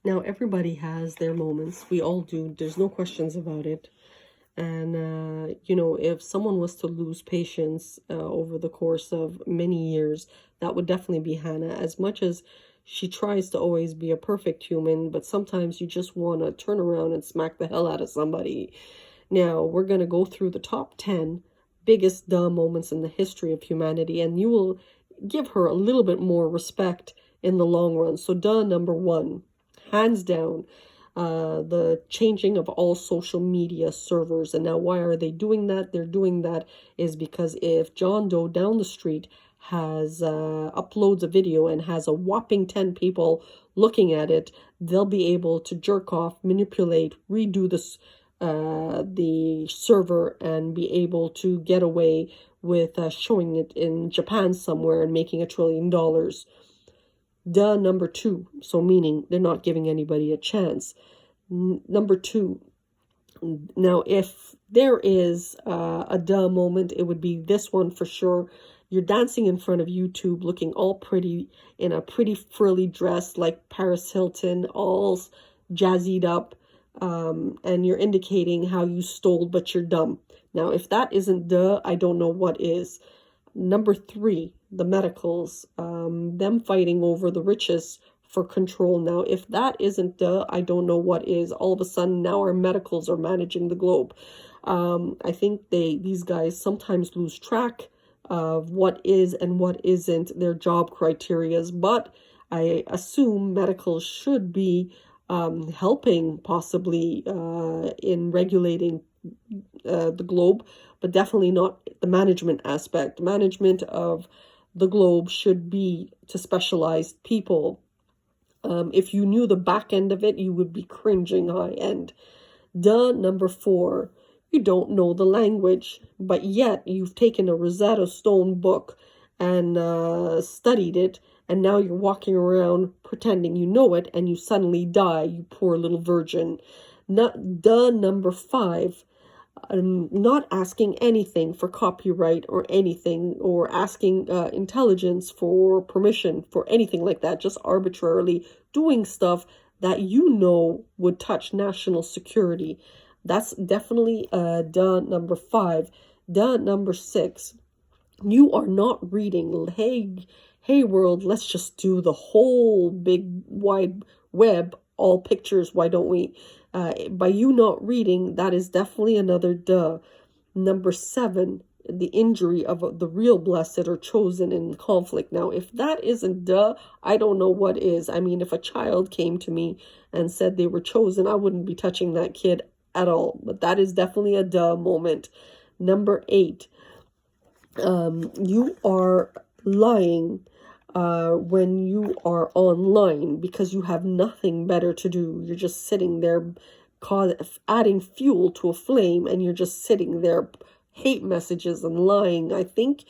Now, everybody has their moments. We all do. There's no questions about it. And, if someone was to lose patience over the course of many years, that would definitely be Hannah. As much as she tries to always be a perfect human, but sometimes you just want to turn around and smack the hell out of somebody. Now, we're going to go through the top 10 biggest dumb moments in the history of humanity, and you will give her a little bit more respect in the long run. So, number 1, hands down, the changing of all social media servers. And now, why are they doing that? They're doing that is because if John Doe down the street has uploads a video and has a whopping 10 people looking at it, they'll be able to jerk off, manipulate, redo this the server, and be able to get away with showing it in Japan somewhere and making $1 trillion. Number 2, so meaning they're not giving anybody a chance. Number 2, now if there is a moment, it would be this one for sure. You're dancing in front of YouTube looking all pretty in a pretty frilly dress like Paris Hilton, all jazzied up, and you're indicating how you stole but you're dumb. Now if that isn't I don't know what is. Number 3, the medicals, them fighting over the richest for control. Now, if that isn't I don't know what is. All of a sudden, now our medicals are managing the globe. I think these guys sometimes lose track of what is and what isn't their job criterias, but I assume medicals should be helping possibly in regulating the globe, but definitely not the management aspect. Management of the globe should be to specialized people. If you knew the back end of it, you would be cringing high end. Number 4, you don't know the language, but yet you've taken a Rosetta Stone book and studied it, and now you're walking around pretending you know it, and you suddenly die, you poor little virgin. Number 5, not asking anything for copyright or anything, or asking intelligence for permission for anything like that, just arbitrarily doing stuff that would touch national security. That's definitely number 5. Number 6, you are not reading. Hey world, let's just do the whole big wide web, all pictures, why don't we? By you not reading, that is definitely another Number 7, the injury of the real blessed are chosen in conflict. Now, if that isn't I don't know what is. I mean, if a child came to me and said they were chosen, I wouldn't be touching that kid at all. But that is definitely a moment. Number 8, you are lying when you are online because you have nothing better to do. You're just sitting there adding fuel to a flame, and you're just sitting there, hate messages and lying. I think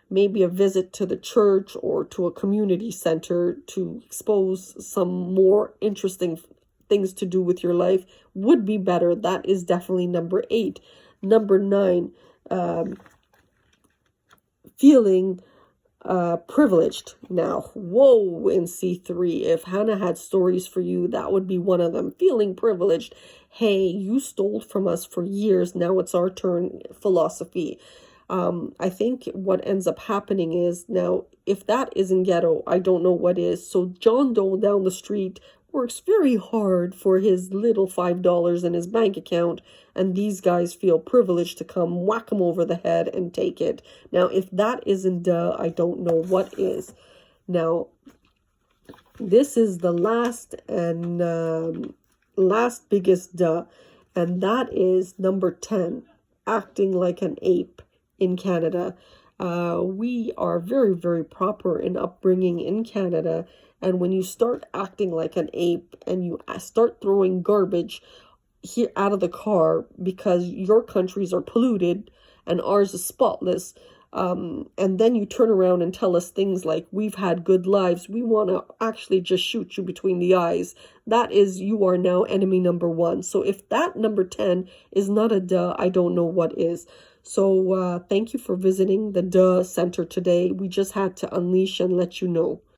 maybe a visit to the church or to a community center to expose some more interesting things to do with your life would be better. That is definitely number 8. Number 9, feeling privileged. Now, whoa, in C3, if Hannah had stories for you, that would be one of them. Feeling privileged. Hey, you stole from us for years, now it's our turn philosophy. I think what ends up happening is, now, if that isn't ghetto, I don't know what is. So John Doe down the street works very hard for his little $5 in his bank account, and these guys feel privileged to come whack him over the head and take it. Now, if that isn't I don't know what is. Now, this is the last and last biggest and that is number 10, acting like an ape in Canada. We are very, very proper in upbringing in Canada. And when you start acting like an ape and you start throwing garbage here out of the car because your countries are polluted and ours is spotless, and then you turn around and tell us things like, we've had good lives, we want to actually just shoot you between the eyes, that is, you are now enemy number 1. So if that number 10 is not a I don't know what is. So thank you for visiting the Center today. We just had to unleash and let you know.